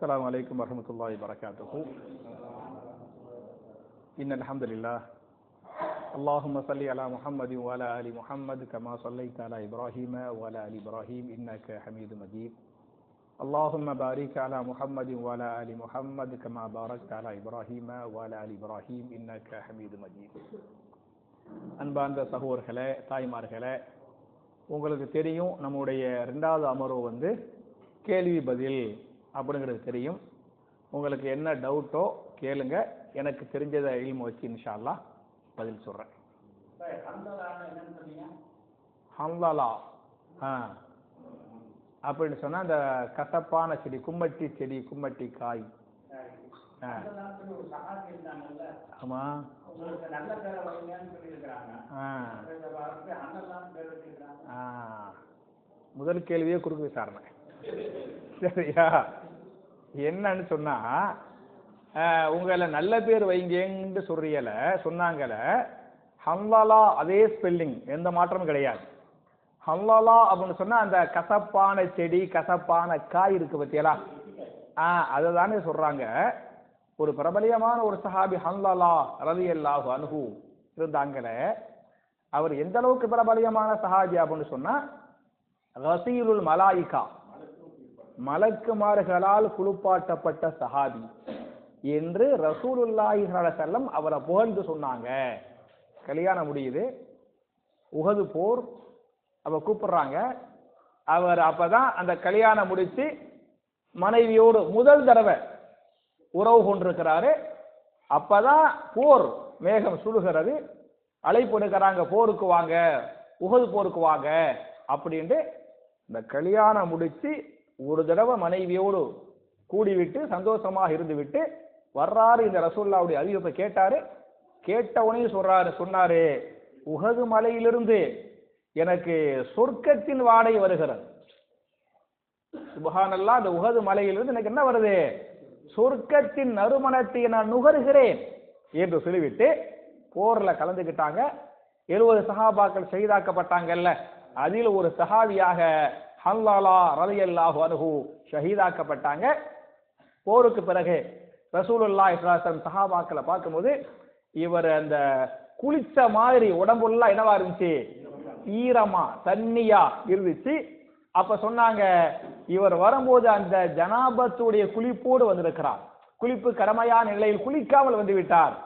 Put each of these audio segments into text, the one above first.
السلام عليكم ورحمة الله وبركاته. إن الحمد لله اللهم صل على محمد وعلى آل محمد كما صليت على إبراهيم وعلى آل إبراهيم إنك حميد مجيد. اللهم بارك على محمد وعلى آل محمد كما باركت على إبراهيم وعلى آل إبراهيم إنك حميد مجيد. அன்பார்ந்த சகோதரர்களே, தாய்மார்களே, உங்களுக்கு தெரியும் நம்முடைய 2வது அமர்வு கேள்வி பதில் அப்படிங்கிறது தெரியும். உங்களுக்கு என்ன டவுட்டோ கேளுங்க, எனக்கு தெரிஞ்சதை இல்மு வச்சு இன்ஷா அல்லாஹ் பதில் சொல்றேன். ஹம்லலா அப்படின்னு சொன்னா அந்த கசப்பான செடி, கும்மட்டி செடி, கும்மட்டி காய். ஆமா, முதல் கேள்வியே குறுக்கு விசாரணை. சரியா? என்னன்னு சொன்னா, உங்களை நல்ல பேர் வைங்கன்னு சொன்னாங்கல, ஹம்லாலா அதே ஸ்பெல்லிங், எந்த மாற்றமும் கிடையாது. ஹம்லாலா அப்படின்னு சொன்னா அந்த கசப்பான செடி, கசப்பான காய் இருக்கு பத்தியலா, அதை தானே சொல்றாங்க. ஒரு பிரபலியமான ஒரு சஹாபி ஹம்லாலா ரலியல்லாஹு அன்ஹு இருந்தாங்களே, அவர் எந்த அளவுக்கு பிரபலியமான சஹாபி அப்படின்னு சொன்னா, ரசீலுல் மலாயிகா, மலக்குமார்களால் குளிப்பாட்டப்பட்ட சஹாபி என்று ரசூலுல்லாஹி ஸல்லல்லாஹு அலைஹி வஸல்லம் அவரை புகழ்ந்து சொன்னாங்க. கல்யாணம் முடியுது, உஹது போர், அவ கூப்பிடுறாங்க. அவர் அப்பதான் அந்த கல்யாணம் முடிச்சு மனைவியோடு முதல் தடவை உறவு கொண்டிருக்கிறாரு. அப்பதான் போர் மேகம் சுடுகிறது, அழைப்பு எடுக்கிறாங்க, போருக்கு வாங்க, உஹது போருக்கு வாங்க அப்படின்ட்டு. இந்த கல்யாணம் முடிச்சு ஒரு தடவை மனைவியோடு கூடிவிட்டு சந்தோஷமாக இருந்து விட்டு வர்றாரு. இந்த ரசூலுல்லாஹ்வுடைய அறிவிப்பை கேட்டாரு. கேட்ட உடனே சொன்னாரு, உஹது மலையிலிருந்து எனக்கு சொர்க்கத்தின் வாடை வருகிறது. சுப்ஹானல்லாஹ், அந்த உஹது மலையிலிருந்து எனக்கு என்ன வருது? சொர்க்கத்தின் நறுமணத்தை நான் நுகர்கிறேன் என்று சொல்லிவிட்டு போர்ல கலந்துக்கிட்டாங்க. 70 சஹாபாக்கள் ஷஹீதாக்கப்பட்டாங்கல்ல, அதில் ஒரு சஹாபியாக ஹம்லாலா ரலியல்லாஹு அன்ஹு ஷஹீதாக்கப்பட்டாங்க. போருக்கு பிறகு ரசூலுல்லாஹி ஸல்லல்லாஹு அலைஹி வஸல்லம் சஹாபாக்களை பார்க்கும்போது, இவர் அந்த குளிச்ச மாதிரி உடம்புலாம் என்னவா இருந்துச்சு? ஈரமா தண்ணியா இருந்துச்சு. அப்ப சொன்னாங்க, இவர் வரும்போது அந்த ஜனாபத்துடைய குளிப்போடு வந்திருக்கிறார், குளிப்பு கடமையான நிலையில் குளிக்காமல் வந்து விட்டார்.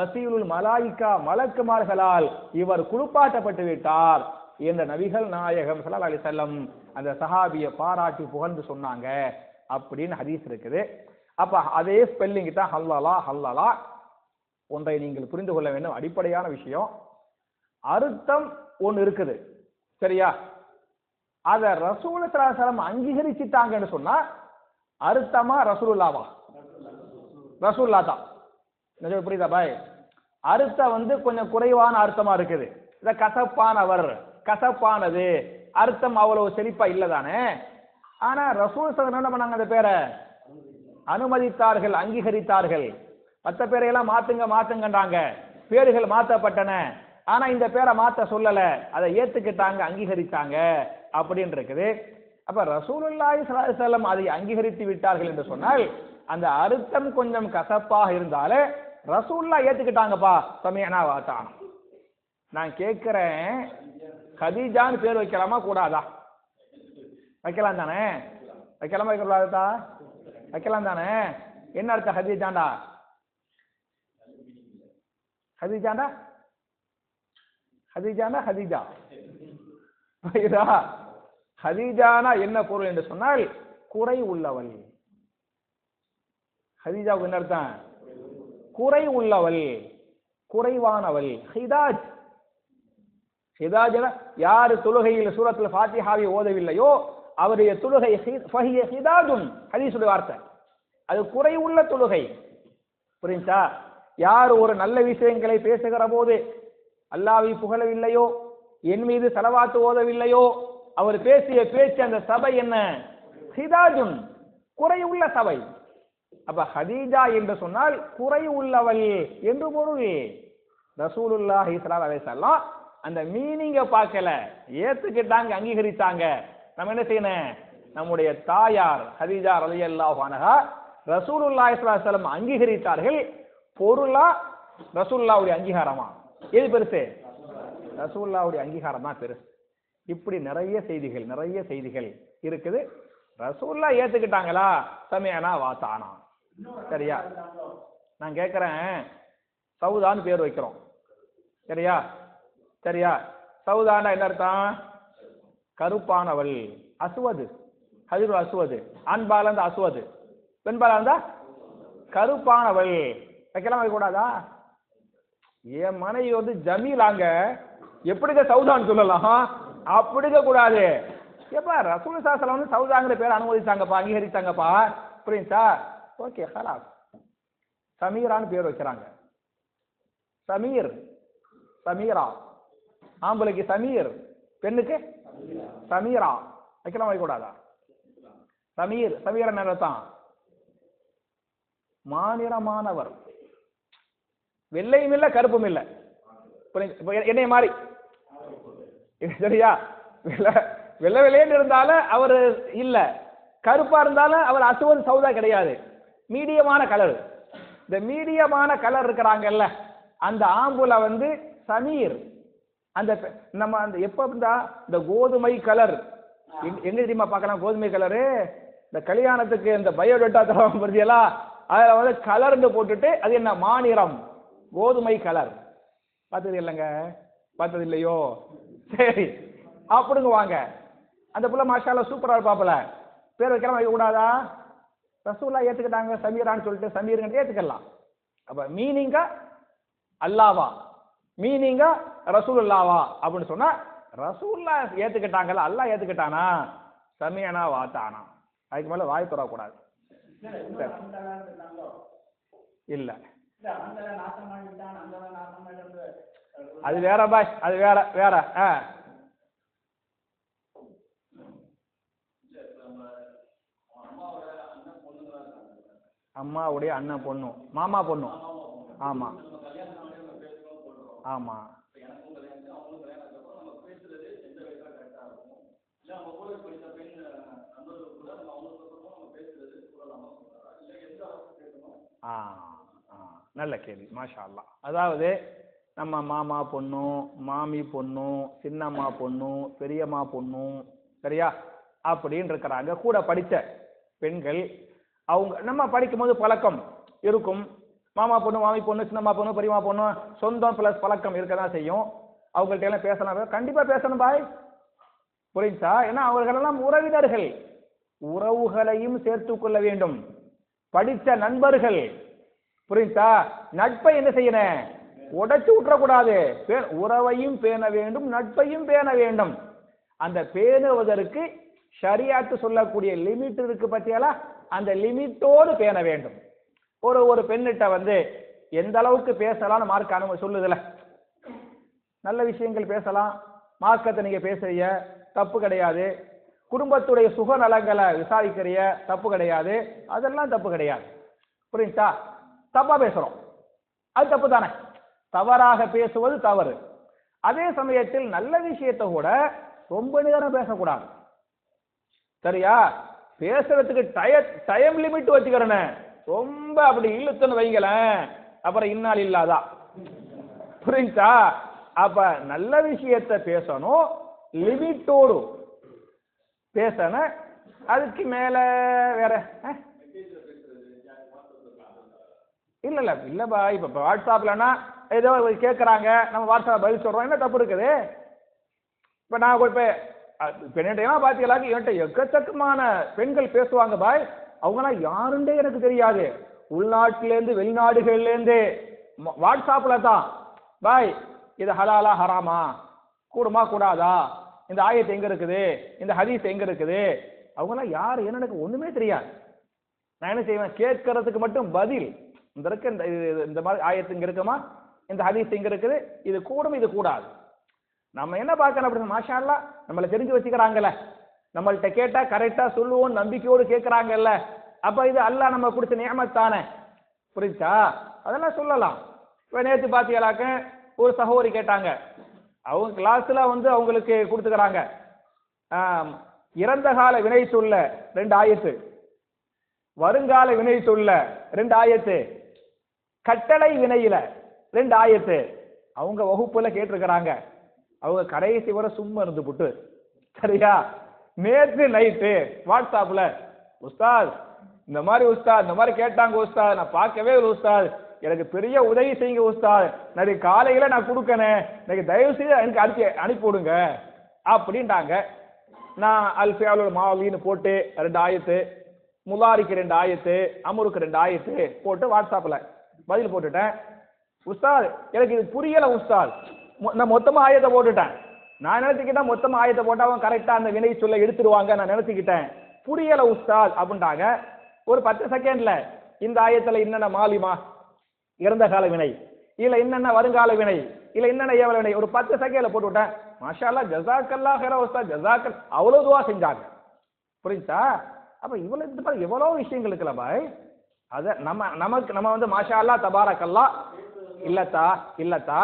ரசீலுல் மலாயிகா, மலக்குமார்களால் இவர் குளிப்பாட்டப்பட்டு விட்டார் என்ற நபிகள் நாயகம் ஸல்லல்லாஹு அலைஹி வஸல்லம் அந்த சஹாபியை பாராட்டி புகழ்ந்து சொன்னாங்க அப்படின்னு ஹதீஸ் இருக்குது. அப்ப அதே ஸ்பெல்லிங் தான் ஹல்லலா. ஹல்லலா ஒன்றை நீங்கள் புரிந்து கொள்ள வேண்டும், அடிப்படையான விஷயம். அர்த்தம் ஒன்று இருக்குது, சரியா? அத ரசூல் ஸல்லல்லாஹு அலைஹி வஸல்லம் அங்கீகரிச்சிட்டாங்கன்னு சொன்னா அர்த்தமா ரசூலுல்லாவா? ரசூலுல்லா தான். புரியுதா பாய்? அர்த்தம் கொஞ்சம் குறைவான அர்த்தமா இருக்குது. இத கசப்பானவர், கசப்பானது, அர்த்தம் அவ்வளவு செழிப்பா இல்லதானே. ஆனா ரசூல் ஸல்லல்லாஹு அலைஹி வஸல்லம் என்ன பண்ணாங்க? அந்த பேரை அனுமதித்தார்கள், அங்கீகரித்தார்கள். மற்ற பேரையெல்லாம் மாத்துங்கன்றாங்க, பேர்கள் மாற்றப்பட்டன. ஆனா இந்த பேரை மாத்த சொல்லல, அதை ஏத்துக்கிட்டாங்க, அங்கீகரித்தாங்க அப்படின்னு இருக்குது. அப்ப ரசூலுல்லாஹி ஸல்லல்லாஹு அலைஹி வஸல்லம் அதை அங்கீகரித்து விட்டார்கள் என்று சொன்னால், அந்த அர்த்தம் கொஞ்சம் கசப்பாக இருந்தாலே ரசூலுல்லாஹ் ஏத்துக்கிட்டாங்கப்பா, சமீஅனா வ அதானா. நான் கேட்கிறேன், கதீஜான்னு பேர் வைக்கலாமா கூடாதா? வைக்கலாம் தானே? வைக்கலாமா வைக்கக்கூடாதா? வைக்கலாம் தானே? என்ன அர்த்தம் ஹதீஜாண்டா? ஹதீஜாண்டா ஹதீஜானா ஹதீஜா, ஹதீஜானா என்ன பொருள் என்று சொன்னால் குறை உள்ளவள். ஹதீஜாவுக்கு என்ன அர்த்தம்? குறை உள்ளவள், குறைவானவள். ஹிதாஜ், ஹிதாஜ் யாரு தொழுகையில் சூரத்துல் ஃபாத்திஹாவை ஓதவில்லையோ அவருடைய தொழுகை ஃபஹிய ஹிதாஜுன், ஹதீஸுடைய வார்த்தை. அது குறை உள்ள தொழுகை. புரிஞ்சா? யார் ஒரு நல்ல விஷயங்களை பேசுகிற போது அல்லாஹ்வை புகழவில்லையோ, என் மீது ஸலவாத் ஓதவில்லையோ, அவர் பேசிய பேச்சு அந்த சபை என்ன? ஹிதாஜுன், குறை உள்ள சபை. அப்ப ஹதீஜா என்று சொன்னால் குறை உள்ளவள் என்று பொருள். ரசூலுல்லாஹி ஸல்லல்லாஹு அலைஹி வஸல்லம் அந்த மீனிங்க பார்க்கல, ஏத்துக்கிட்டாங்க, அங்கீகரித்தாங்க. நம்ம என்ன செய்யணும்? நம்முடைய தாயார் ஹதீஜா ரலியல்லாஹு அன்ஹா ரசூலுல்லாஹி ஸல்லல்லாஹு அலைஹி வஸல்லம் அங்கீகரித்தார்கள். பொருளா ரசூலுல்லாஹ்வுடைய அங்கீகாரமா? எது பெருசு? ரசூலுல்லாஹ்வுடைய அங்கீகாரம் தான் பெருசு. இப்படி நிறைய செய்திகள் இருக்குது. ரசூலுல்லாஹ் ஏத்துக்கிட்டாங்களா? சமிஅனா வாத்தானா. சரியா? நான் கேட்கிறேன், சவுதான்னு பேர் வைக்கிறோம். சரியா? சவுதானா என்ன அர்த்தம்? கருப்பானவள். அஸ்வது, ஹஜ்ரு அஸ்வது. ஆண்பால இருந்தா அஸ்வது, பெண்பால இருந்தா கருப்பானவள். வைக்கலாம், வைக்கக்கூடாதா? என் மனைவி வந்து ஜமீலாங்க, எப்படிங்க சவுதான்னு சொல்லலாம்? அப்படிங்க கூடாது. ஏப்பா ரசூல் ஸல்லல்லாஹு அலைஹி வஸல்லம் சவுதாங்கிற பேர் அனுமதிச்சாங்கப்பா, அங்கீகரிச்சாங்கப்பா. புரியுதா? ஓகே, ஹலாஸ். சமீரான்னு பேர் வைக்கிறாங்க. சமீர், சமீரா. ஆம்பளைக்கு சமீர், பெண்ணுக்கு சமீரா. வைக்கலாம், வைக்கக்கூடாதா? சமீர், சமீரன் தான் மாநிறமானவர். வெள்ளையும் இல்ல கருப்பும் இல்ல. என்னைய மாதிரி. சரியா? வெள்ளை வெள்ளையன்னு இருந்தாலும் அவர் இல்ல, கருப்பா இருந்தாலும் அவர் அசுவன் சவுதா கிடையாது. மீடியமான கலர். இந்த மீடியமான கலர் இருக்கிறாங்கல்ல, அந்த ஆம்புல வந்து சமீர். அந்த நம்ம அந்த எப்ப இருந்தா இந்த கோதுமை கலர் எங்க தெரியுமா பார்க்கலாம்? கோதுமை கலரு இந்த கல்யாணத்துக்கு இந்த பயோடேட்டா தரப்படுது எல்லாம், அதுல வந்து கலர்னு போட்டுட்டு அது என்ன மாநிறம், கோதுமை கலர். பார்த்தது இல்லைங்க? பார்த்தது இல்லையோ? சரி, அப்படிங்க வாங்க. அந்த புள்ள மாஷாஅல்லாஹ் சூப்பரா இருப்பாப்புல, பேர் வைக்கலாம், வைக்க கூடாதா? ரசூலுல்லாஹ் ஏத்துக்கிட்டாங்க சமீரான்னு சொல்லிட்டு, சமீர்னு ஏத்துக்கலாம். அப்ப மீனிங்கா அல்லாவா, மீனிங்கா ரசூலுல்லாவா அப்படின்னு சொன்னா, ரசூலுல்லாஹ் ஏத்துக்கிட்டாங்கல்ல, அல்லாஹ் ஏத்துக்கிட்டானா? சமிஅனா வாத்தானா. அதுக்கு மேல வாய் தரக்கூடாது. இல்ல, அது வேற பாய், அது வேற வேற. அம்மாவுடைய அண்ணன் பொண்ணு, மாமா பொண்ணு. ஆமா ஆமா. நல்ல கேள்வி, மாஷா அல்லாஹ். அதாவது நம்ம மாமா பொண்ணு, மாமி பொண்ணு, சின்னம்மா பொண்ணு, பெரியம்மா பொண்ணு, சரியா அப்படின்னு இருக்கிறாங்க. கூட படித்த பெண்கள், அவங்க நம்ம படிக்கும் போது பழக்கம் இருக்கும். மாமா பொண்ணு, மாமி பொண்ணு, சின்னம்மா பொண்ணு, பெரியம்மா பொண்ணு, சொந்தம் பிளஸ் பழக்கம் இருக்கதான் செய்யும். அவங்கள்ட்ட எல்லாம் பேசலாம், கண்டிப்பா பேசணும் பாய். புரியுதா? ஏன்னா அவர்களெல்லாம் உறவினர்கள், உறவுகளையும் சேர்த்து கொள்ள வேண்டும். படித்த நண்பர்கள், புரியுதா? நட்பை என்ன செய்யணும்? உடைச்சு விட்டுறக்கூடாது. உறவையும் பேண வேண்டும், நட்பையும் பேண வேண்டும். அந்த பேணுவதற்கு ஷரியாத்து சொல்லக்கூடிய லிமிட் இருக்கு பத்தியால, அந்த லிமிட்டோடு பேண வேண்டும். ஒரு பெண்ணிட்ட வந்து எந்த அளவுக்கு பேசலாம்னு மார்க் அனுமதி சொல்லுதுல. நல்ல விஷயங்கள் பேசலாம், மார்க்கத்தை நீங்க பேசுறீங்க, தப்பு கிடையாது. குடும்பத்துடைய சுக நலங்களை விசாரிக்கிறிய, தப்பு கிடையாது. அதெல்லாம் தப்பு கிடையாது. புரியுதா? தப்பா பேசுறோம், அது தப்பு தானே. தவறாக பேசுவது தவறு. அதே சமயத்தில் நல்ல விஷயத்தை கூட ரொம்ப நேரம் பேசக்கூடாது. சரியா? பேசுறதுக்கு டைம் லிமிட் வச்சுக்கிறேன்னு ரொம்ப அப்படி இழுத்துன்னு வைங்களேன், அப்புறம் இன்னால் இல்லாதா. புரியுதா? அப்ப நல்ல விஷயத்தை பேசணும், லிமிட்டோடு பேசணும். அதுக்கு மேல வேற இல்ல இல்ல இல்லப்பா. இப்ப வாட்ஸ்அப்லன்னா ஏதோ கேட்கறாங்க, நம்ம வாட்ஸ்அப் பதில் சொல்றோம், என்ன தப்பு இருக்குது? இப்ப நான் இப்ப பாத்தீங்களா, என்கிட்ட எக்கச்சக்கமான பெண்கள் பேசுவாங்க பாய். அவங்கலாம் யாருண்டே எனக்கு தெரியாது. உள்நாட்டில இருந்து வெளிநாடுகள்ல இருந்து வாட்ஸ்அப்ல தான் பாய், இது ஹலாலா ஹராமா, கூடுமா கூடாதா, இந்த ஆயத்து எங்க இருக்குது, இந்த ஹதீஸ் எங்க இருக்குது. அவங்கலாம் யாரு என்ன எனக்கு ஒண்ணுமே தெரியாது. நான் என்ன செய்வேன்? கேட்கறதுக்கு மட்டும் பதில். இந்த மாதிரி ஆயத்து இங்க இருக்குமா, இந்த ஹதீஸ் இங்க இருக்குது, இது கூடும் இது கூடாது. நம்ம என்ன பார்க்கணும் அப்படின்னு, மாஷா அல்லாஹ் நம்மள தெரிஞ்சு வச்சுக்கிறாங்கல்ல, நம்மள்ட்ட கேட்டா கரெக்டா சொல்லுவோம் நம்பிக்கையோடு கேட்கறாங்கல்ல, அப்ப இது அல்லாஹ் நம்ம கொடுத்த நியமத் தானே. புரியுதா? அதெல்லாம் சொல்லலாம். இப்ப நேற்று பாத்தீங்களாக்க ஒரு சகோதரி கேட்டாங்க, அவங்க கிளாஸ்ல வந்து அவங்களுக்கு கொடுத்துக்கிறாங்க, இறந்த கால வினை சொல்ல 2 ஆயத்து, வருங்கால வினை சொல்ல 2 ஆயத்து, கட்டளை வினையில 2 ஆயத்து. அவங்க வகுப்புல கேட்டிருக்கிறாங்க. அவங்க கடைசி வரை சும்மா இருந்து புட்டு, சரியா, நேற்று நைட்டு வாட்ஸ்அப்ல உஸ்தாத் இந்த மாதிரி உஸ்தாத் இந்த மாதிரி கேட்டாங்க உஸ்தாத், நான் பார்க்கவே இல்லை உஸ்தாத், எனக்கு பெரிய உதவி செய்யுங்க உஸ்தாத், நாளைக்கு காலையில நான் கொடுக்கணும், எனக்கு தயவு செய்து எனக்கு அனுப்பி விடுங்க அப்படின்ட்டாங்க. நான் அல்ஃபியாலுல் மாலின்னு போட்டு 2 ஆயத்து, முலாரிக்கு 2 ஆயத்து, அமருக்கு 2 ஆயத்து போட்டு வாட்ஸ்அப்ல பதில் போட்டுட்டேன். உஸ்தாத் எனக்கு இது புரியல உஸ்தாத், நான் மொத்தமா ஆயத்தை போட்டுட்டேன். நான் நினைச்சுக்கிட்டேன் மொத்தமா ஆயத்தை போட்டா அவன் கரெக்டா அந்த வினை சொல்ல எடுத்துருவாங்க நான் நினைச்சுக்கிட்டேன். புரியல உஸ்தாத் அப்படின்ட்டாங்க. ஒரு 10 செகண்ட்ல இந்த ஆயத்துல என்னென்ன மாலிமா இறந்த கால வினை, இல்ல என்னென்ன வருங்கால வினை, இல்ல என்னென்ன ஏவல வினை, ஒரு 10 செகண்ட்ல போட்டு விட்டேன். மாஷா அல்லாஹ் ஜஸாக்கல்லாஹ் ஹைரா உஸ்தாத் ஜஸாக்கல், அவ்வளவு துவா செஞ்சாங்க. புரியுதா? அப்ப இவ்வளவு இந்த மாதிரி எவ்வளவு விஷயங்கள் இருக்குல்ல பாய். அத நம்ம வந்து மாஷா அல்லாஹ் தபாரக்கல்லாஹ் இல்லத்தா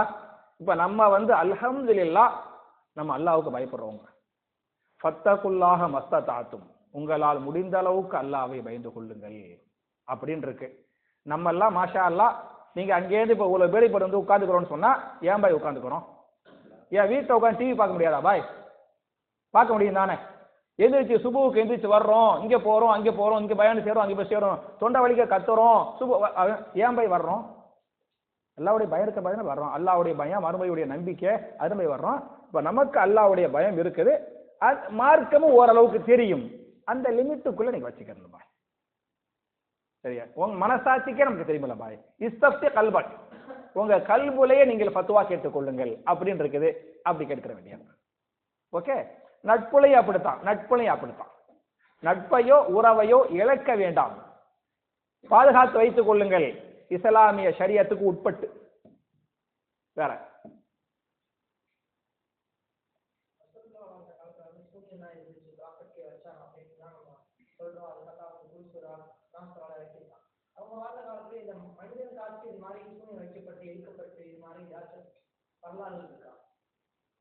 இப்ப நம்ம வந்து அல்ஹம்துலில்லாஹ் நம்ம அல்லாஹ்வுக்கு பயப்படுறோங்க. ஃபத்தகுல்லாஹ மஸ்ததாத்தும், உங்களால் முடிந்த அளவுக்கு அல்லாஹ்வை பயந்து கொள்ளுங்கள் அப்படின்னு இருக்கு. நம்ம எல்லாம் மாஷா அல்லாஹ், நீங்க அங்கேயிருந்து இப்ப இவ்வளவு பேர் இப்ப வந்து உட்காந்துக்கிறோம்னு சொன்னா ஏன் பாய் உட்காந்துக்கிறோம்? ஏன் வீட்டில் உட்காந்து டிவி பார்க்க முடியாதா பாய்? பார்க்க முடியும் தானே. எந்திரிச்சு சுபுவுக்கு எந்திரிச்சு வர்றோம், இங்க போறோம் அங்கே போறோம், இங்க பயணம் செய்யறோம் அங்கே போய் சேரும், தொண்டை வலிக்க கத்துறோம், சுபு ஏன் பாய் வர்றோம்? அல்லாவுடைய பயம் இருக்க பயம் வர்றோம். அல்லாவுடைய பயம், மறுமையுடைய நம்பிக்கை, அது மாதிரி வர்றோம். இப்ப நமக்கு அல்லாவுடைய பயம் இருக்குது, மார்க்கமும் ஓரளவுக்கு தெரியும், அந்த லிமிட்டுக்குள்ள நீங்க வச்சுக்கணும் பாய். சரியா? உங்க மனசாட்சிக்கே நமக்கு தெரியுமில்ல பாய். இஸ்தப்தி கல்பன், உங்க கல்புலையே நீங்கள் ஃபத்வா கேட்டுக்கொள்ளுங்கள் அப்படின்னு இருக்குது. அப்படி கேட்கிற வேண்டிய ஓகே. நட்புலையும் அப்படித்தான். நட்பையோ உறவையோ இழக்க வேண்டாம், பாதுகாத்து வைத்துக் கொள்ளுங்கள் இஸ்லாமிய ஷரியத்துக்கு உட்பட்டு. வேற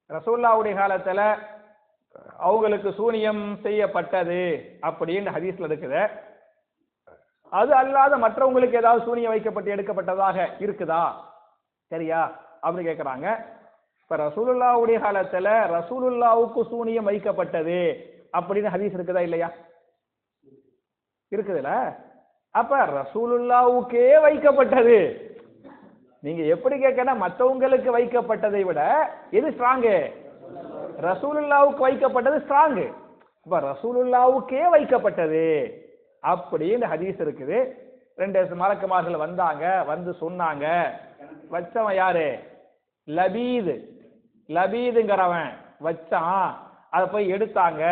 ரசூலுல்லாஹ்வுடைய காலத்துல அவங்களுக்கு சூனியம் செய்யப்பட்டது அப்படின்னு ஹதீஸ்ல இருக்குது. அது அல்லாத மற்றவங்களுக்கு ஏதாவது சூனியம் வைக்கப்பட்டு எடுக்கப்பட்டதாக இருக்குதா? சரியா அப்படின்னு கேட்கிறாங்க. இப்ப ரசூலுல்லாஹ்வுடைய காலத்துல ரசூலுல்லாஹ்வுக்கு சூனியம் வைக்கப்பட்டது அப்படின்னு ஹதீஸ் இருக்குதா இல்லையா? இருக்குதுல்ல. அப்ப ரசூலுல்லாஹ்வுக்கே வைக்கப்பட்டது. நீங்க எப்படி கேட்கணும், மற்றவங்களுக்கு வைக்கப்பட்டதை விட எது ஸ்ட்ராங்கு? ரசூலுல்லாஹ்வுக்கு வைக்கப்பட்டது ஸ்ட்ராங்கு. அப்ப ரசூலுல்லாஹ்வுக்கே வைக்கப்பட்டது அப்படின்னு ஹதீஸ் இருக்குது. 2 மலக்குமார்கள் வந்தாங்க, வந்து சொன்னாங்க. வச்சவன் யாரு? லபீதுங்கிறவன் வச்சான். அதை போய் எடுத்தாங்க,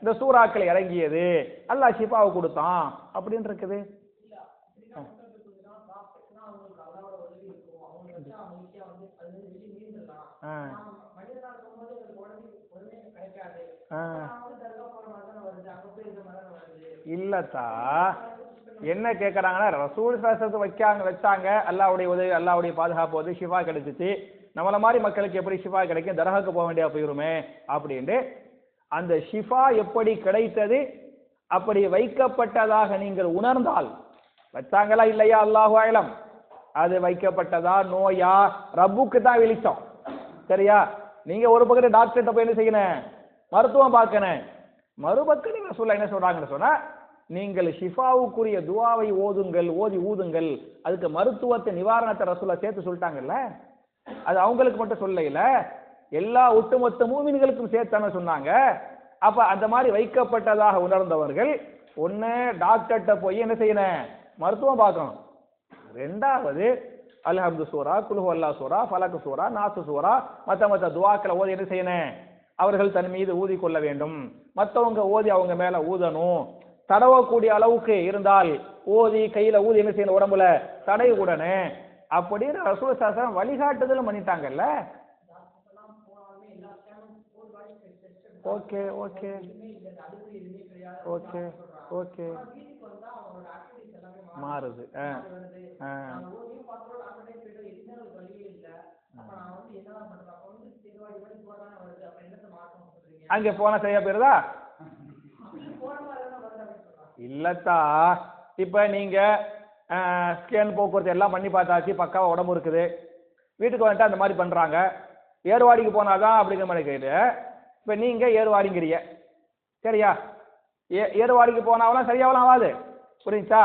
இந்த சூறாக்கள் இறங்கியது, அல்லாஹ் ஷிஃபாவை கொடுத்தான் அப்படின்னு இருக்குது. இல்லத்தா என்ன கேட்கறாங்கன்னா, ரசூல் சாஸ்திரத்தை வச்சாங்க, அல்லாஹ்வுடைய உதவி, அல்லாஹ்வுடைய பாதுகாப்பு வந்து ஷிஃபா கிடைச்சிச்சு, நம்மள மாதிரி மக்களுக்கு எப்படி ஷிஃபா கிடைக்கும், தர்காக்கு போக வேண்டிய போயிருமே அப்படின்ட்டு. அந்த ஷிஃபா எப்படி கிடைத்தது, அப்படி வைக்கப்பட்டதாக நீங்கள் உணர்ந்தால், வச்சாங்களா இல்லையா அல்லாஹு அலம், அது வைக்கப்பட்டதா நோயா ரப்புக்கு தான் வெளிச்சம். சரியா? நீங்க ஒரு பக்கத்து டாக்டர்கிட்ட போய் என்ன செய்யணும், மருத்துவம் பார்க்கணும். மறுபக்கம் நீங்க சொல்ல என்ன சொல்றாங்கன்னு சொன்னா, நீங்கள் ஷிஃபாவுக்குரிய துவாவை ஓதி ஊதுங்கள். அதுக்கு மருத்துவத்தை நிவாரணத்தை ரசூலா சேர்த்து சொல்லிட்டாங்கல்ல. அது அவங்களுக்கு மட்டும் சொல்லல, எல்லா ஒட்டுமொத்த மூமின்களுக்கும் சேர்த்தான சொன்னாங்க. அப்ப அந்த மாதிரி வைக்கப்பட்டதாக உணர்ந்தவர்கள் ஒன்னு டாக்டர்கிட்ட போய் என்ன செய்யணும், மருத்துவம் பார்க்கணும். 2வது அல்ஹம்து சூரா, குல்ஹு அல்லாஹ் சூரா, ஃபலக் சூரா, நாஸ் சூரா, மத்த துஆக்களை ஓதி என்ன செய்யணும், அவர்கள் தன் மீது ஊதி கொள்ள வேண்டும். மற்றவங்க ஓதி அவங்க மேல ஊதணும். தடவக்கூடிய அளவுக்கு இருந்தால் ஓதி கையில ஊதி என்ன செய்யணும், உடம்புல தடை உடனே அப்படின்னு ரசூல் சாஸ்திரம் வழிகாட்டுதலும் பண்ணிட்டாங்கல்ல. ஓகே ஓகே ஓகே ஓகே மாறுது. அங்க போன சரியா போயிருதா? இல்லத்தா, இப்ப நீங்க ஸ்கேன் போக்குவரத்து எல்லாம் பண்ணி பார்த்தாச்சு, பக்காவா உடம்பு இருக்குது, வீட்டுக்கு வந்துட்டு அந்த மாதிரி பண்றாங்க, ஏர்வாடிக்கு போனாதான் அப்படிங்கிற மாதிரி கேட்டு, இப்ப நீங்க ஏர்வாடிங்கிறீங்க சரியா? ஏர்வாடிக்கு போனாவெல்லாம் சரியாவெல்லாம் ஆகாது, புரியுச்சா?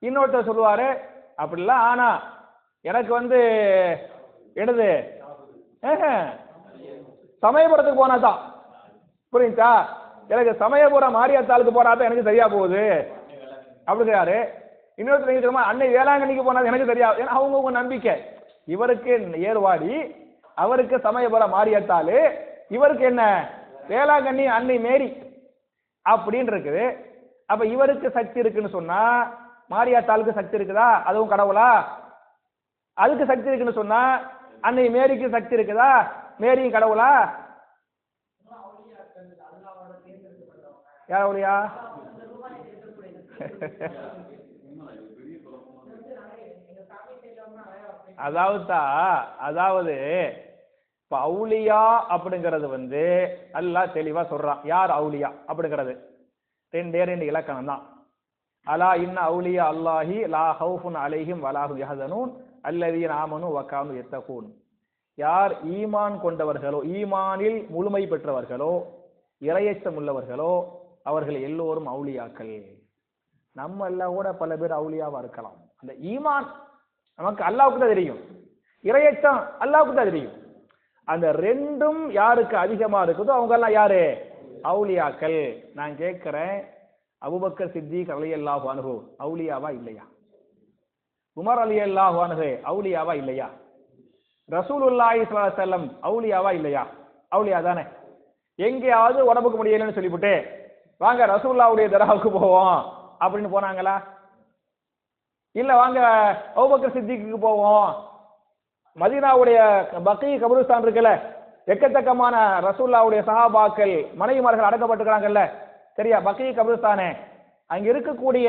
இன்னொருத்தர் சொல்லுவாரு அப்படிலாம் ஆனா எனக்கு என்னது சமயபுரத்துக்கு போனாதான், புரியுச்சா? எனக்கு சமயபுரம் மாரியாத்தாளுக்கு போனாதான் எனக்கு சரியா போகுது அப்படிங்கிறாரு. இன்னொருத்தர் அன்னை வேளாங்கண்ணிக்கு போனா எனக்கு தெரியா, ஏன்னா அவங்கவுங்க நம்பிக்கை. இவருக்கு ஏர்வாடி, அவருக்கு சமயபுரம் மாரியாத்தாளு, இவருக்கு என்ன வேளாங்கண்ணி அன்னை மேரி அப்படின்னு இருக்குது. அப்ப இவருக்கு சக்தி இருக்குன்னு சொன்னா மாரியாத்தாளுக்கு சக்தி இருக்குதா? அதுவும் கடவுளா? அதுக்கு சக்தி இருக்குன்னு சொன்னா அன்னை மேரிக்கு சக்தி இருக்குதா? மேரியும் கடவுளா? யார் அவளியா? அதாவது இப்ப அவுலியா அப்படிங்கிறது அல்லாஹ் தெளிவா சொல்றான். யார் அவுலியா அப்படிங்கிறது ரெண்டு இலக்கணம் தான். அலா இன்ன அவுலியா அல்லாஹி லா ஹவுஃபுன் அலைஹிம் வலாஹும் யஹ்சனூன் அல்லதீன ஆமனு வகானு யத்தகூன். யார் ஈமான் கொண்டவர்களோ, ஈமானில் முழுமை பெற்றவர்களோ, இறையச்சம் உள்ளவர்களோ, அவர்கள் எல்லோரும் அவுலியாக்கள். நம்ம எல்லாம் கூட பல பேர் அவுலியாவா இருக்கலாம். அந்த ஈமான் நமக்கு அல்லாஹ்வுக்கு தான் தெரியும், இறையச்சம் அல்லாஹ்வுக்கு தான் தெரியும். அந்த ரெண்டும் யாருக்கு அதிகமா இருக்குதோ அவங்க எல்லாம் யாரு? அவுலியாக்கள். நான் கேட்கிறேன், அபூபக்கர் சித்திக் ரலியல்லாஹு அன்ஹு அவுலியாவா இல்லையா? உமர் ரலியல்லாஹு அன்ஹு அவுலியாவா இல்லையா? ரசூலுல்லாஹி ஸல்லல்லாஹு அலைஹி வஸல்லம் அவுலியாவா இல்லையா? அவுலியா தானே. எங்கேயாவது உடம்புக்கு முடியலன்னு சொல்லிவிட்டு வாங்க ரசூலுல்லாஹ்வுடைய தர்காவுக்கு போவோம் அப்படின்னு போனாங்களா? இல்ல வாங்க அபூபக்கர் சித்திக்கு போவோம், மதீனாவுடைய பக்கீ கபருஸ்தான் இருக்குல்ல, எக்கத்தக்கமான ரசூலுல்லாஹ்வுடைய சஹாபாக்கள் மனைவிமார்கள் அடக்கப்பட்டிருக்கிறாங்கல்ல, சரியா? பக்கீ கபருஸ்தானே, அங்க இருக்கக்கூடிய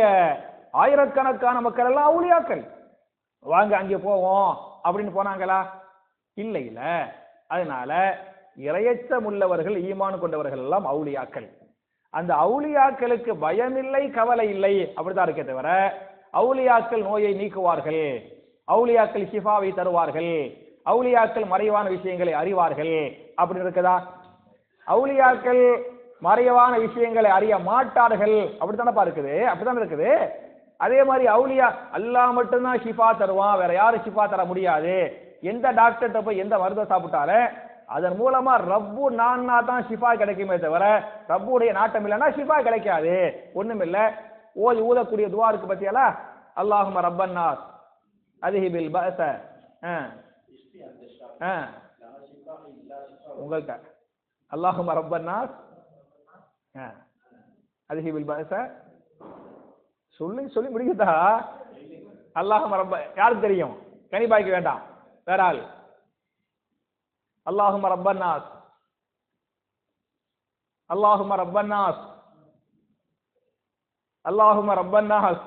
ஆயிரக்கணக்கான மக்கள் எல்லாம் அவுலியாக்கள், வாங்க அங்கே போவோம் அப்படின்னு போனாங்களா? இல்ல இல்ல. அதனால இறையச்சம் உள்ளவர்கள், ஈமான் கொண்டவர்கள் எல்லாம் அவுலியாக்கள். அந்த அவுலியாக்களுக்கு பயமில்லை, கவலை இல்லை, அப்படித்தான் இருக்கே தவிர அவுலியாக்கள் நோயை நீக்குவார்கள், அவுலியாக்கள் ஷிஃபாவை தருவார்கள், அவுலியாக்கள் மறைவான விஷயங்களை அறிவார்கள் அப்படின்னு இருக்குதா? அவுலியாக்கள் மறைவான விஷயங்களை அறிய மாட்டார்கள், அப்படித்தானப்பா இருக்குது, அப்படித்தானே இருக்குது. அதே மாதிரி அவுலியா அல்லாஹ் மட்டும்தான் ஷிஃபா தருவான், வேற யாரும் ஷிஃபா தர முடியாது. எந்த டாக்டர்கிட்ட போய் எந்த மருந்தை சாப்பிட்டாலும் அதன் மூலமா ரப்பு நான்னா தான் ஷிஃபா கிடைக்குமே தவிர ரப்புடைய நாட்டம் இல்லைன்னா ஷிஃபா கிடைக்காது. ஒண்ணுமில்ல, ஓதி ஊதக்கூடிய துவா இருக்கு பத்தியாலா, அல்லாஹும்ம ரப்பன் நாஸ் அதிஹிபில் பஅஸ, உங்கள்கிட்ட அல்லாஹும்ம ரப்பன் நாஸ் அதிஹிபில் பஅஸ சொல்லி முடிக்குதா? அல்லாஹும்ம ரப்ப யாருக்கு தெரியும்? கனிபாய்க்கு வேண்டாம், வேற ஆள். அல்லாஹும்ம ரப்பன் நாஸ், அல்லாஹும்ம ரப்பன் நாஸ், அல்லாஹும்ம ரப்பன் நாஸ்.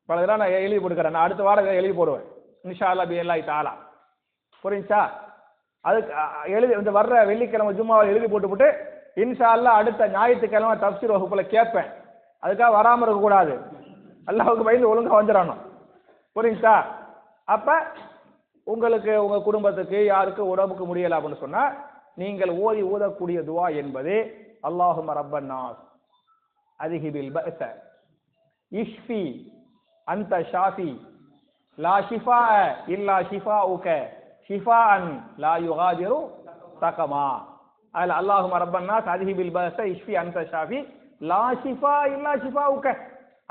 பல தடவை நான் எழுதி போட்டுக்கிறேன், நான் அடுத்த வாரம் எழுதி போடுவேன் இன்ஷா அல்லாஹ் பிஇல்லாஹி தஆலா. புரியுச்சா? அதுக்கு எழுதி இந்த வர்ற வெள்ளிக்கிழமை ஜும்மாவை எழுதி போட்டுவிட்டு இன்ஷா அல்லாஹ் அடுத்த ஞாயிற்றுக்கிழமை தஃப்சீர் வகுப்புல கேட்பேன். அதுக்காக வராம இருக்கக்கூடாது, அல்லாஹ்வுக்கு பயந்து ஒழுங்கா வந்துடணும். புரியுச்சா? அப்ப உங்களுக்கு உங்க குடும்பத்துக்கு யாருக்கு உடம்புக்கு முடியல அப்படின்னு சொன்னா நீங்கள் ஓதி ஊதக்கூடிய துவா என்பது அல்லாஹும்ம ரப்பன் நாஸ் அதிஹிபில் பஅஸ இஷ்ஃபி அன்த ஷாஃபி லா ஷிஃபா இல்லா ஷிஃபாஉக ஷிஃபாஅன் லா யுகாதிரு சகமா. அதுல அல்லாஹும்ம ரப்பன் நாஸ் அதிஹிபில் பஅஸ இஷ்ஃபி அன்த ஷாஃபி லா ஷிஃபா இல்லா ஷிஃபாஉக.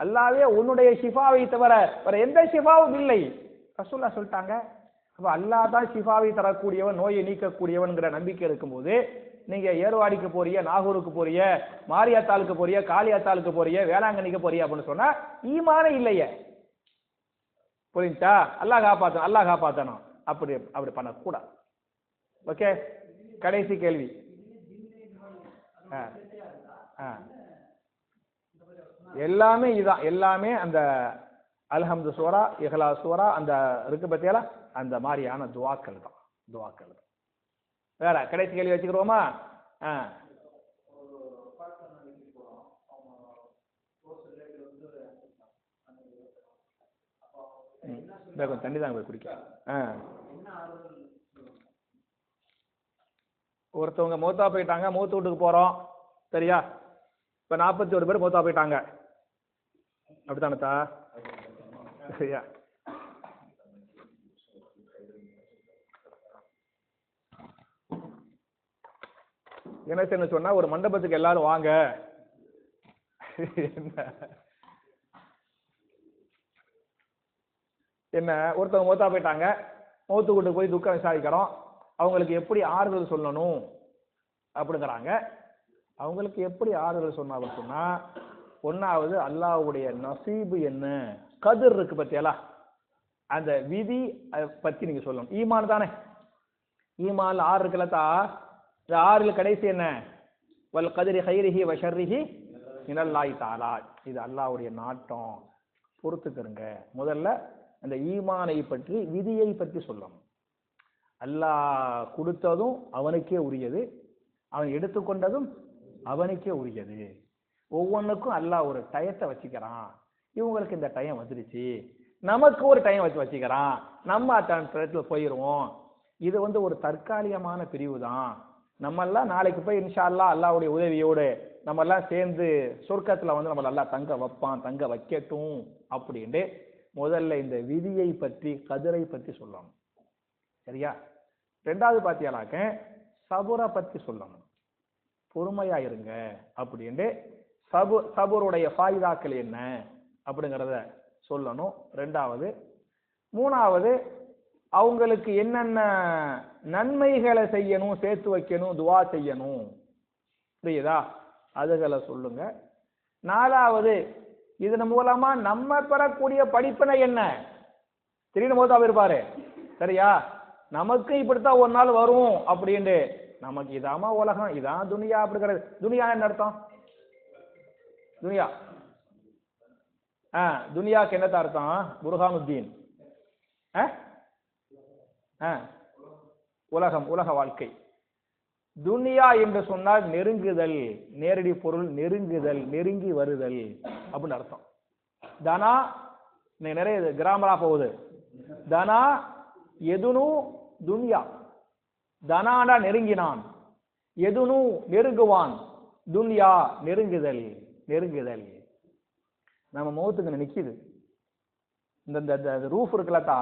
அல்லாஹ்வே உன்னுடைய ஷிஃபாவை தவிர வேற எந்த ஷிஃபாவும் இல்லை ரசூலுல்லாஹ் சொல்லிட்டாங்க. அப்ப அல்லாஹ் தான் ஷிஃபாவை தரக்கூடியவன், நோயை நீக்கக்கூடியவன்ங்கிற நம்பிக்கை இருக்கும்போது நீங்க ஏர்வாடிக்கு போறிய, நாகூருக்கு போறிய, மாரியாத்தாளுக்கு போறிய, காளியாத்தாளுக்கு போறிய, வேளாங்கண்ணிக்கு போறிய அப்படின்னு சொன்னா ஈமானே இல்லையே. புரியுதா? அல்லாஹ் காப்பாத்தணும், அல்லாஹ் காப்பாத்தணும், அப்படி அப்படி பண்ணக்கூடாது. ஓகே, கடைசி கேள்வி. எல்லாமே இதுதான், எல்லாமே அந்த அல்ஹம்து சூரா, இஹ்லாஸ் சூரா அந்த இருக்கு பத்தியால அந்த மாதிரியான துவாக்கள் தான், துவாக்கள் தான். வேற கடைசி கேள்வி வச்சுக்கிறோமா? கொஞ்சம் தண்ணி தாங்க போய் குடிக்க. ஒருத்தவங்க மூத்தா போயிட்டாங்க, மூத்து வீட்டுக்கு போறோம், சரியா? இப்ப 41 பேர் மூத்தா போயிட்டாங்க, அப்படித்தானத்தா? சரியா? என்ன செய்யணும் சொன்னா, ஒரு மண்டபத்துக்கு எல்லாரும் வாங்க. என்ன ஒருத்தவங்க மூத்தா போயிட்டாங்க, மூத்து வீட்டுக்கு போய் துக்கம் விசாரிக்கிறோம், அவங்களுக்கு எப்படி ஆறுதல் சொல்லணும் அப்படிங்கிறாங்க. அவங்களுக்கு எப்படி ஆறுதல் சொன்னாலும் சொன்னா, ஒன்னாவது அல்லாஹ்வுடைய நசீபு என்ன, கதிர் இருக்கு பத்தியலா, அந்த விதி பத்தி நீங்க சொல்லணும். ஈமான் தானே, ஈமான் 6 இருக்குல்லத்தா, இந்த 6ல் கடைசி என்ன, வல் கதிரி ஹைரிஹி வ ஷர்ரிஹி மினல்லாஹி தஆலா, இது அல்லாஹ்வுடைய நாட்டம், பொறுத்துக்கிறங்க. முதல்ல அந்த ஈமானை பற்றி, விதியை பற்றி சொல்லணும். அல்லாஹ் கொடுத்ததும் அவனுக்கே உரியது, அவன் எடுத்துக்கொண்டதும் அவனுக்கே உரியது. ஒவ்வொன்றுக்கும் அல்லாஹ் ஒரு டயத்தை வச்சுக்கிறான். இவங்களுக்கு இந்த டைம் வந்துருச்சு, நமக்கு ஒரு டைம் வச்சுக்கிறான், நம்ம இடத்துல போயிடுவோம். இது ஒரு தற்காலிகமான பிரிவு தான். நம்ம எல்லாம் நாளைக்கு போய் இன்ஷா அல்லாஹ் அல்லாஹ்வுடைய உதவியோடு நம்ம எல்லாம் சேர்ந்து சொர்க்கத்துல நம்ம எல்லாம் தங்க வைப்பான், தங்க வைக்கட்டும் அப்படின்ட்டு முதல்ல இந்த விதியை பற்றி, கதிரை பற்றி சொல்லணும். சரியா? ரெண்டாவது பாத்தியாலாக்க சபுரை பற்றி சொல்லணும், பொறுமையா இருங்க அப்படின்ட்டு சபுருடைய ஃபாயிதாக்கள் என்ன அப்படிங்கிறத சொல்லணும். ரெண்டாவது. மூணாவது, அவங்களுக்கு என்னென்ன நன்மைகளை செய்யணும், சேர்த்து வைக்கணும், துவா செய்யணும், புரியுதா, அதுகளை சொல்லுங்க. நாலாவது, இதன் மூலமா நம்ம பெறக்கூடிய படிப்பினை என்ன. திடீர்னு மௌத்தா இருப்பாரு, சரியா, நமக்கு இப்படித்தான் ஒரு நாள் வரும் அப்படின்ட்டு, நமக்கு இதாமா உலகம், இதான் துனியா அப்படிங்கிறது. துனியா என்ன அர்த்தம்? துனியா துனியாக்கு என்னத்த அர்த்தம்? புர்ஹானுத்தீன், உலகம், உலக வாழ்க்கை. துனியா என்று சொன்னால் நெருங்குதல், நேரடி பொருள் நெருங்குதல், நெருங்கி வருதல் அப்படின்னு அர்த்தம். தனா நிறைய கிராமரா போகுது. தனா எதுனு துனியா, தனாடா நெருங்கினான், எதுனு நெருங்குவான், துனியா நெருங்குதல், நெருங்குதல். நம்ம மௌத்துக்கு நிக்குது, இந்த ரூஃப் இருக்குல்லத்தா,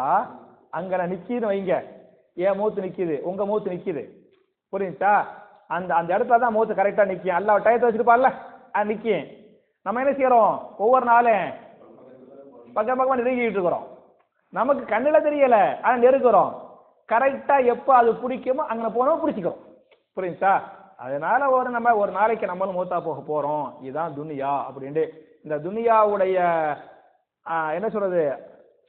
அங்க நிக்குதுன்னு வைங்க, ஏன் மூத்து நிக்குது, உங்க மூத்து நிக்குது, புரியுதா? அந்த அந்த இடத்துல தான் மூத்து கரெக்டா நிக்கும். அல்லாஹ் டயத்தை வச்சிருப்பார்ல, நிக்கும். நம்ம என்ன செய்யறோம், ஒவ்வொரு நாளும் பக்கம் பக்கமா நெருங்கிட்டு இருக்கிறோம். நமக்கு கண்ணுல தெரியல, ஆனா நெருங்குறோம். கரெக்டா எப்ப அது பிடிக்குமோ அங்க போனோம், பிடிச்சிக்கிறோம், புரியுதா? அதனால நம்ம ஒரு நாளைக்கு நம்மளும் மூத்தா போக போறோம், இதுதான் துனியா அப்படின்ட்டு. இந்த துனியாவுடைய என்ன சொல்றது,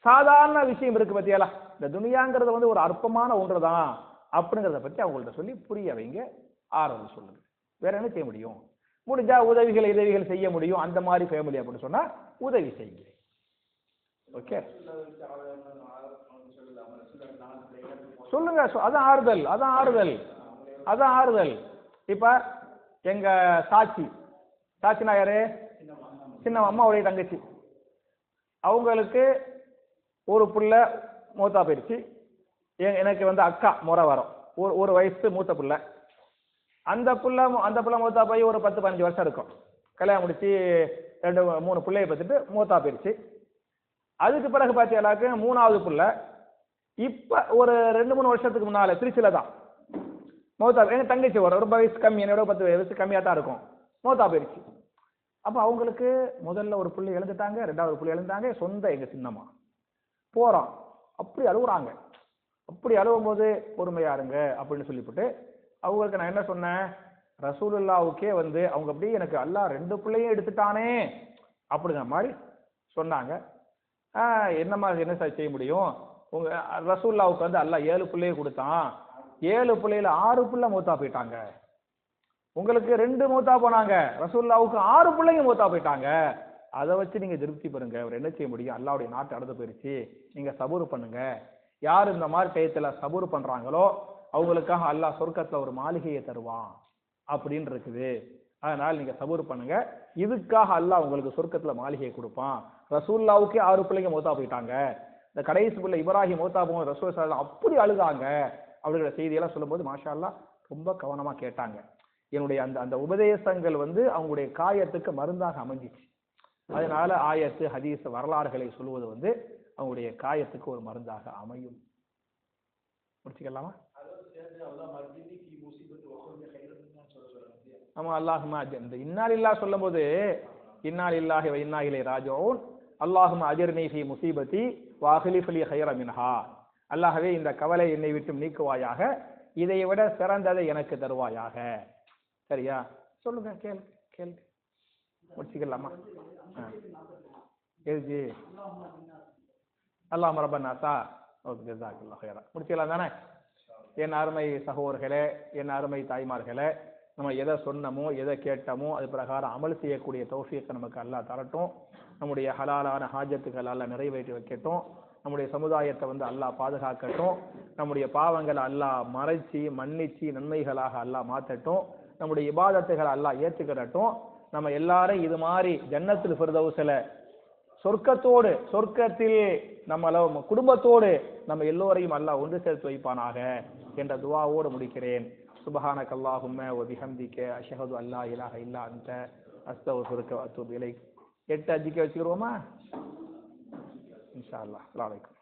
சாதாரண விஷயம் இருக்கு பத்தியாலா, இந்த துனியாங்கிறது ஒரு அற்பமான ஒன்றுதான் அப்படிங்கிறத பத்தி அவங்கள்ட்ட சொல்லி புரிய வைங்க, ஆறுதல் சொல்லுங்க. வேற என்ன செய்ய முடியும்? முடிஞ்சா உதவிகள் செய்ய முடியும். அந்த மாதிரி ஃபேமிலி அப்படின்னு சொன்னா உதவி செய்யுங்க. ஓகே, சொல்லுங்க. அதான் ஆறுதல், அதான் ஆறுதல், அதான் ஆறுதல். இப்ப எங்க சாட்சினா யாரு? சின்ன அம்மாவுடைய தங்கச்சி. அவங்களுக்கு ஒரு புள்ள மூத்தா போயிடுச்சு. எனக்கு அக்கா முறை வரும், ஒரு வயசு மூத்த புள்ள. அந்த புள்ள மூத்தா போய் ஒரு 10-15 வருஷம் இருக்கும். கல்யாணம் முடிச்சு 2-3 பிள்ளைய பார்த்துட்டு மூத்தா போயிடுச்சு. அதுக்கு பிறகு பார்த்தீங்கன்னாக்க 3வது புள்ள இப்ப ஒரு 2-3 வருஷத்துக்கு முன்னால திருச்சியில தான் மூத்தா. எங்க தங்கச்சி ரொம்ப வயசு கம்மி, என்னோட 10 வயசு கம்மியா தான் இருக்கும், மூத்தா போயிடுச்சு. அப்ப அவங்களுக்கு முதல்ல ஒரு புள்ளை இழந்துட்டாங்க, 2வது புள்ளை இழந்தாங்க. சொந்த எங்க சின்னம்மா போறோம், அப்படி அழுகுறாங்க. அப்படி அழுவும் போது பொறுமையா இருங்க அப்படின்னு சொல்லிவிட்டு அவங்களுக்கு நான் என்ன சொன்னேன், ரசூலுல்லாவுக்கே அவங்க அப்படியே எனக்கு அல்லாஹ் 2 பிள்ளையும் எடுத்துட்டானே அப்படிங்கிற மாதிரி சொன்னாங்க. என்னம்மா என்ன செய்ய முடியும், உங்க ரசூலுல்லாவுக்கு அல்லாஹ் 7 பிள்ளையை கொடுத்தான், 7 பிள்ளையில 6 பிள்ளை மூத்தா போயிட்டாங்க. உங்களுக்கு 2 மூத்தா போனாங்க, ரசூலுல்லாவுக்கு 6 பிள்ளைங்க மூத்தா போயிட்டாங்க. அதை வச்சு நீங்க திருப்தி பெறுங்க. அவர் என்ன செய்ய முடியும், அல்லாஹ்வுடைய நாட்டு அடுத்து போயிருச்சு, நீங்க சபூர் பண்ணுங்க. யார் இந்த மாதிரி டயத்துல சபூர் பண்றாங்களோ அவங்களுக்காக அல்லாஹ் சொர்க்கத்துல ஒரு மாளிகையை தருவான் அப்படின்னு இருக்குது அதனால நீங்க சபூர் பண்ணுங்க. இதுக்காக அல்லாஹ் உங்களுக்கு சொர்க்கத்துல மாளிகை கொடுப்பான். ரசூலுல்லாவுக்கே 6 பிள்ளைங்க மௌத்தா போயிட்டாங்க. இந்த கடைசி பிள்ளை இப்ராஹிம் மௌத்தா போகும் ரசூல் ஸல்லல்லாஹு அலைஹி வஸல்லம் அப்படி அழுதாங்க அப்படிங்கிற செய்தியெல்லாம் சொல்லும்போது மாஷா அல்லாஹ் ரொம்ப கவனமா கேட்டாங்க. என்னுடைய அந்த அந்த உபதேசங்கள் அவங்களுடைய காயத்துக்கு மருந்தாக அமைஞ்சிச்சு. அதனால ஆயத்து ஹதீஸ் வரலாறுகளை சொல்வது அவங்களுடைய காயத்துக்கு ஒரு மருந்தாக அமையும். முடிச்சுக்கலாமா? ஆமா, அல்லாஹும்ம இந்த இன்னா லில்லாஹ் சொல்லும்போது இன்னா லில்லாஹி வ இன்னா இலைஹி ராஜிஊன், அல்லாஹும்ம அஜிர்னி ஃபீ முஸீபத்தி வ அக்லிஃப் லீ கைரன் மின்ஹா. அல்லாஹ்வே இந்த கவலை என்னை விட்டு நீக்குவாயாக, இதை விட சிறந்ததை எனக்கு தருவாயாக. சரியா? சொல்லுங்க, கேளு. முடிச்சுக்கலாமா? எதுஜி அல்லாஹும்ம ரப்பன் நாஸா. ஓகே, ஜஸாக்கல்லாஹு கைரா. முடிச்சுக்கலாம் தானே? என் அருமை சகோதரர்களே, என் அருமை தாய்மார்களே, நம்ம எதை சொன்னமோ எதை கேட்டமோ அது பிரகாரம் அமல் செய்யக்கூடிய தௌஃபீக்கை நமக்கு அல்லாஹ் தரட்டும். நம்முடைய ஹலாலான ஹாஜத்துக்கள் அல்லாஹ் நிறைவேற்றி வைக்கட்டும். நம்முடைய சமுதாயத்தை அல்லாஹ் பாதுகாக்கட்டும். நம்முடைய பாவங்களை அல்லாஹ் மறைச்சி மன்னிச்சு நன்மைகளாக அல்லாஹ் மாற்றட்டும். நம்முடைய இபாதத்துகளை அல்லாஹ் ஏற்றுக்கிடட்டும். நம்ம எல்லாரும் இது மாதிரி ஜன்னத்துல் ஃபிர்தௌஸ்ல சொர்க்கத்தில் நம்மள குடும்பத்தோடு நம்ம எல்லோரையும் அல்லாஹ் ஒன்று சேர்த்து வைப்பானாக என்ற துஆவோடு முடிக்கிறேன். சுப்ஹானக அல்லாஹும்ம வ பிஹம்திக அஷ்ஹது அல்லா இலாஹ இல்லா அன்த அஸ்தக்ஃபிருக வ அத்தூபு இலைக். 8 அஜிக்க வச்சுக்கிறோமா? இன்ஷா அல்லாஹ். அஸ்ஸலாமு அலைக்கும்.